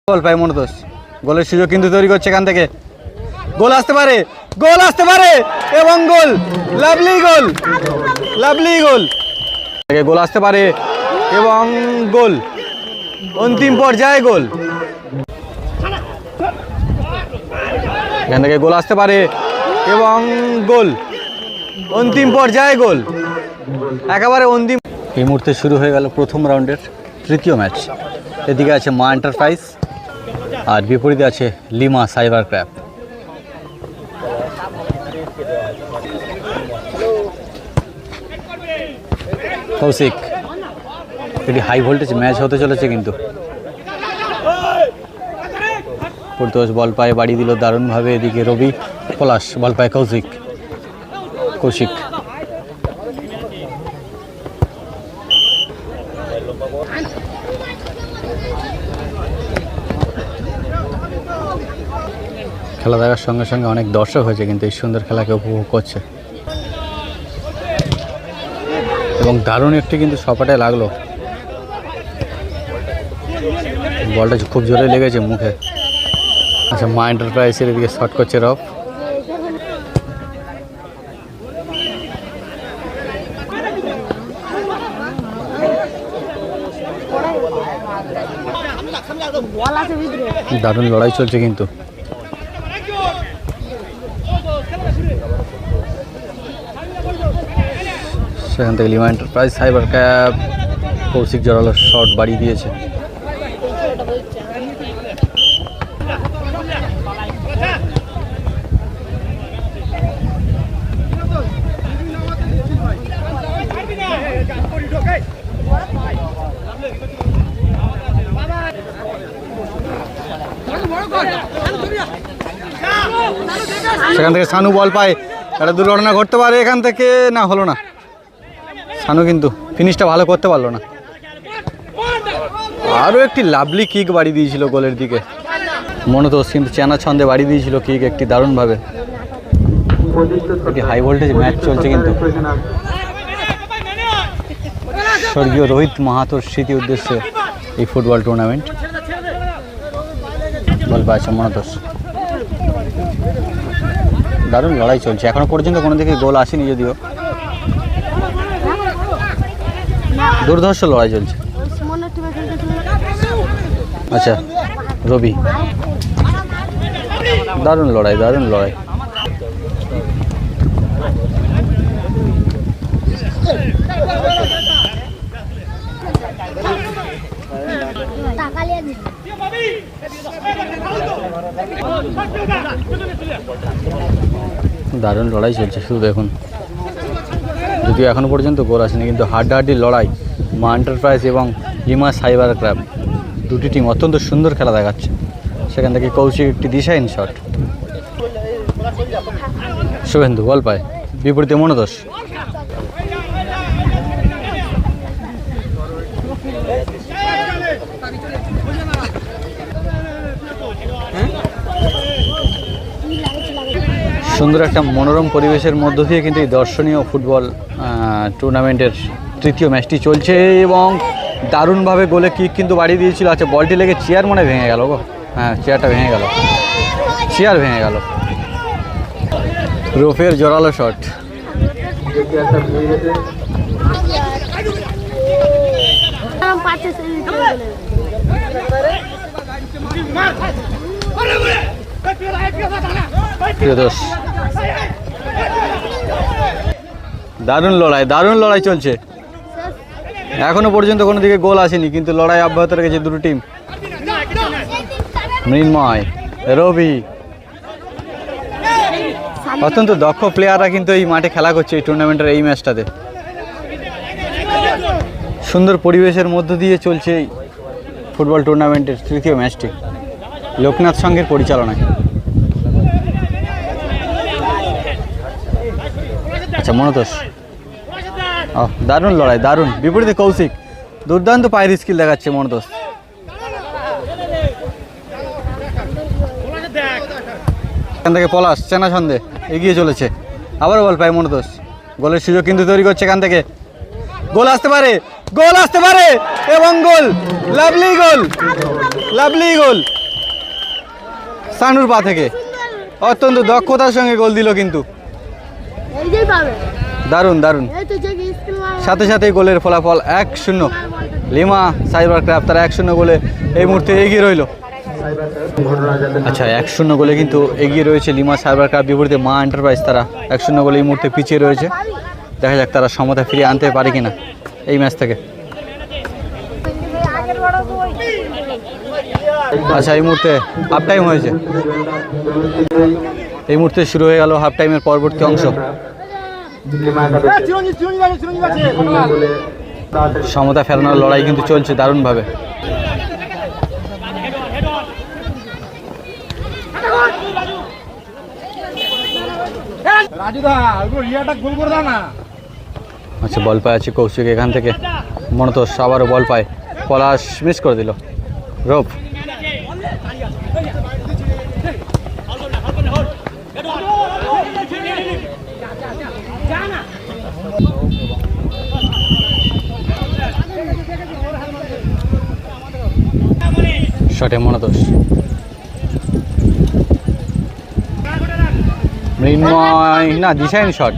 গোল পায় মনোতোষ, গোলের সুযোগ কিন্তু তৈরি করছে এখান থেকে, গোল আসতে পারে, গোল আসতে পারে এবং গোল, লাভলি গোল, লাভলি গোল, গোল আসতে পারে এবং গোল, অন্তিম পর্যায়ে গোল, এখান থেকে গোল আসতে পারে এবং গোল, অন্তিম পর্যায়ে গোল, একেবারে অন্তিম। এই মুহূর্তে শুরু হয়ে গেল প্রথম রাউন্ডের তৃতীয় ম্যাচ। এদিকে আছে মা এন্টারপ্রাইজ আর বিপরীতে আছে লিমা সাইবার ক্র্যাব। কৌশিক, এটি হাই ভোল্টেজ ম্যাচ হতে চলেছে কিন্তু। পর্তুগাল বল পায়ে বাড়ি দিল দারুণভাবে, এদিকে রবি, পলাশ বল পায় কৌশিক, কৌশিক খেলা দেখার সঙ্গে সঙ্গে অনেক দর্শক হয়েছে কিন্তু এই সুন্দর খেলাকে উপভোগ করছে এবং দারুণ একটি কিন্তু সপাটায় লাগলো, বলটা খুব জোরে লেগেছে মুখে। আচ্ছা, মা এন্টারপ্রাইজের এদিকে শট করছে রফ, দারুণ লড়াই চলছে কিন্তু। সেখান থেকে লিমা এন্টারপ্রাইজ সাইবার ক্র্যাব, কৌশিক জোরালো শট বাড়িয়ে দিয়েছে। সেখান থেকে সানু বল পায়, একটা দুর্ঘটনা ঘটতে পারে এখান থেকে, না হলো না, সানু কিন্তু ফিনিশটা ভালো করতে পারলো না। আরও একটি লাভলি কিক বাড়ি দিয়েছিল গোলের দিকে মনোতোষ, কিন্তু চেনা ছন্দে বাড়ি দিয়েছিল কিক একটি দারুণভাবে। একটি হাই ভোল্টেজ ম্যাচ চলছে কিন্তু। স্বর্গীয় রোহিত মাহাতোর স্মৃতি উদ্দেশ্যে এই ফুটবল টুর্নামেন্ট। বল পাচ্ছে মনোতোষ, দারুণ লড়াই চলছে, এখনো পর্যন্ত কোনো দিকে গোল আসেনি, যদিও দুর্ধর্ষ লড়াই চলছে। আচ্ছা, রবি, দারুণ লড়াই, দারুণ লড়াই। দারুণ লড়াই চলছে, শুধু দেখুন, যদিও এখনো পর্যন্ত গোল আসেনি কিন্তু হাড্ডাহাড্ডি লড়াই। মা এন্টারপ্রাইজ এবং লিমা সাইবার ক্র্যাব দুটি টিম অত্যন্ত সুন্দর খেলা দেখাচ্ছে। সেখান থেকে কৌশিক একটি দিশাহীন শট, শুভেন্দু বল পায়, বিপরীতে মনোতোষ, সুন্দর একটা মনোরম পরিবেশের মধ্য দিয়ে কিন্তু এই দর্শনীয় ফুটবল টুর্নামেন্টের তৃতীয় ম্যাচটি চলছে এবং দারুণভাবে গোলে কিক কিন্তু বাড়িয়ে দিয়েছিল। আচ্ছা, বলটি লেগে চেয়ার মনে ভেঙে গেল গো, হ্যাঁ চেয়ারটা ভেঙে গেল, চেয়ার ভেঙে গেল। রফের জোরালো শট, দারুণ লড়াই, দারুণ লড়াই চলছে, এখনো পর্যন্ত কোনো দিকে গোল আসেনি কিন্তু লড়াই অব্যাহত রেখেছে দুটো টিম। মৃন্ময়, রবি, অত্যন্ত দক্ষ প্লেয়াররা কিন্তু এই মাঠে খেলা করছে এই টুর্নামেন্টের এই ম্যাচটাতে। সুন্দর পরিবেশের মধ্য দিয়ে চলছে এই ফুটবল টুর্নামেন্টের তৃতীয় ম্যাচটি লোকনাথ সংঘের পরিচালনায়। আচ্ছা, মনোতোষ, দারুণ লড়াই, দারুণ, বিপরীতে কৌশিক, দুর্দান্ত পায়ের স্কিল দেখাচ্ছে মনোতোষ। এখান থেকে পলাশ চেনা ছন্দে এগিয়ে চলেছে, আবারও বল পায় মনোতোষ, গোলের সুযোগ কিন্তু তৈরি করছে এখান থেকে, গোল আসতে পারে, গোল আসতে পারে এবং goal, lovely goal, lovely goal. সানুর পা থেকে অত্যন্ত দক্ষতার সঙ্গে গোল দিল কিন্তু দারুণ দারুণ। সাথে সাথেই গোলের ফলাফল 1-0। লিমা সাইবার ক্রাফট তারা 1-0 গোলে এই মুহূর্তে এগিয়ে রইল। আচ্ছা 1-0 গোলে কিন্তু এগিয়ে রয়েছে লিমা সাইবার ক্রাফট, বিপরীতে মা এন্টারপ্রাইজ তারা 1-0 গোলে এই মুহূর্তে পিছিয়ে রয়েছে। দেখা যাক তারা সমতা ফিরিয়ে আনতে পারে কিনা এই ম্যাচ থেকে। আচ্ছা এই মুহূর্তে হাফ টাইম হয়েছে, এই মুহূর্তে শুরু হয়ে গেল হাফ টাইমের পরবর্তী অংশ। সমতা ফেরানোর লড়াই কিন্তু চলছে দারুণভাবে। আচ্ছা বল পায় আছে কৌশিক, এখান থেকে মনতোষ আবারও বল পায়, পলাশ মিস করে দিল। রূপ শটে মনতোষ, মৃন্ময় না দিশাইন শট,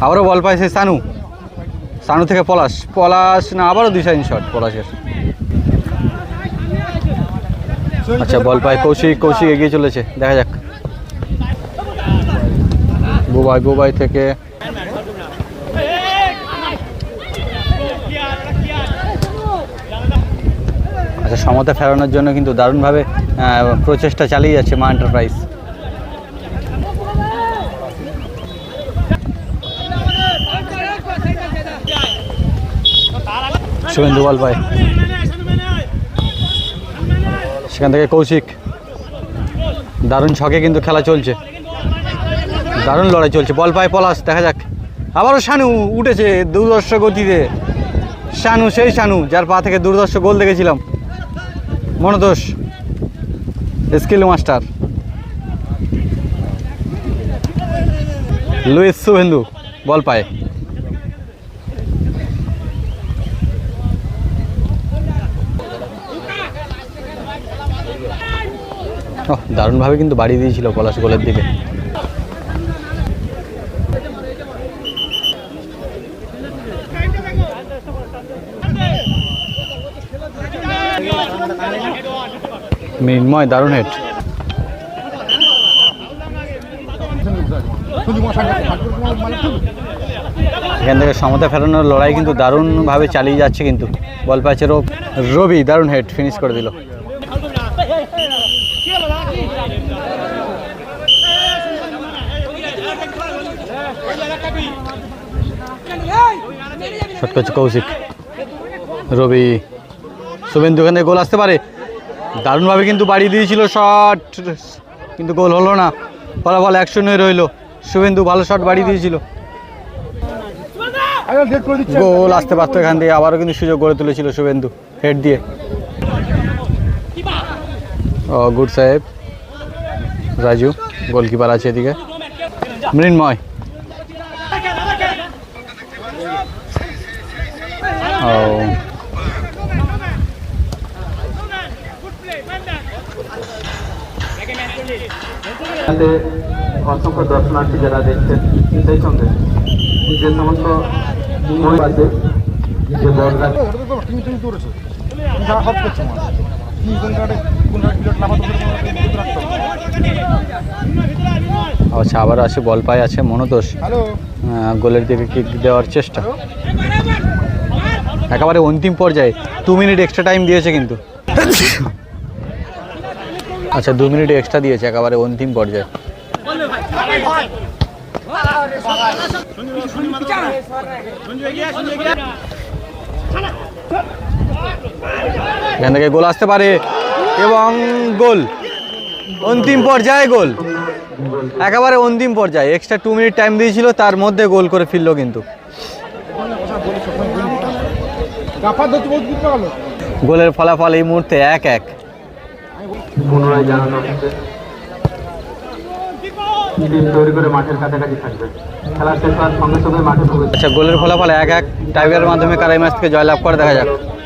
আবারও বল পাইছে সানু, সানু থেকে পলাশ, পলাশ না আবারও দিশাইন শট পলাশের। আচ্ছা বল পায় কৌশিক, কৌশিক এগিয়ে চলেছে, দেখা যাক। বুবাই, বুবাই থেকে আচ্ছা সমতা ফেরানোর জন্য কিন্তু দারুণভাবে প্রচেষ্টা চালিয়ে যাচ্ছে মা এন্টারপ্রাইজ। শুভেন্দু বল পায়, সেখান থেকে কৌশিক, দারুণ ছকে কিন্তু খেলা চলছে, দারুণ লড়াই চলছে। বল পায় পলাশ, দেখা যাক। আবারও শানু উঠেছে দুর্ধর্ষ গতিতে, শানু সেই শানু যার পা থেকে দুর্ধর্ষ গোল দেখেছিলাম। Montosh skill master, Luis Subhendu ball পায়, দারুণভাবে কিন্তু বাড়িয়ে দিয়েছিল পলাশ গোলের দিকে। মৃন্ময় দারুণ হেড, এখান থেকে সমতা ফেরানোর লড়াই কিন্তু দারুণভাবে চালিয়ে যাচ্ছে কিন্তু। বল পাচ্ছে রবি, দারুণ হেড ফিনিশ করে দিল। শট করছে কৌশিক, রবি, শুভেন্দু, এখানে গোল আসতে পারে, দারুণভাবে কিন্তু বাড়িয়ে দিয়েছিল শট, কিন্তু গোল হলো না, ফলাফল 1-0 রইল। শুভেন্দু ভালো শট বাড়িয়ে দিয়েছিল, গোল আসতে পারতো এখান থেকে, আবারও কিন্তু সুযোগ গড়ে তুলেছিল শুভেন্দু হেড দিয়ে। ও গুড সাহেব, রাজু গোলকিপার আছে এদিকে। মৃন্ময়, ও অসংখ্য দর্শনার্থী যারা দেখছেন, সেই সঙ্গে যে সমস্ত আছে যে বড়রা আচ্ছা আবার আসে বল পায় আছে মনতোষ, গোলের দিকে কিক দেওয়ার চেষ্টা, একেবারে অন্তিম পর্যায়ে 2 মিনিট এক্সট্রা টাইম দিয়েছে কিন্তু। আচ্ছা 2 মিনিট এক্সট্রা দিয়েছে একেবারে অন্তিম পর্যায়ে। এখান থেকে গোল আসতে পারে এবং গোল, অন্তিম পর্যায়ে গোল, একেবারে অন্তিম পর্যায়ে। এক্সট্রা 2 মিনিট টাইম দিয়েছিল, তার মধ্যে গোল করে ফিরল কিন্তু। গোলের ফলাফল এই মুহূর্তে 1-1। পুনরায় জানানো হচ্ছে তৈরি করে মাঠের কাছাকাছি থাকবে, খেলা শেষ হওয়ার সঙ্গে সঙ্গে মাঠে ঢুকে। আচ্ছা গোলের ফলাফল 1-1, টাইব্রেকারের মাধ্যমে কারা এই ম্যাচ থেকে জয়লাভ করে দেখা যাক।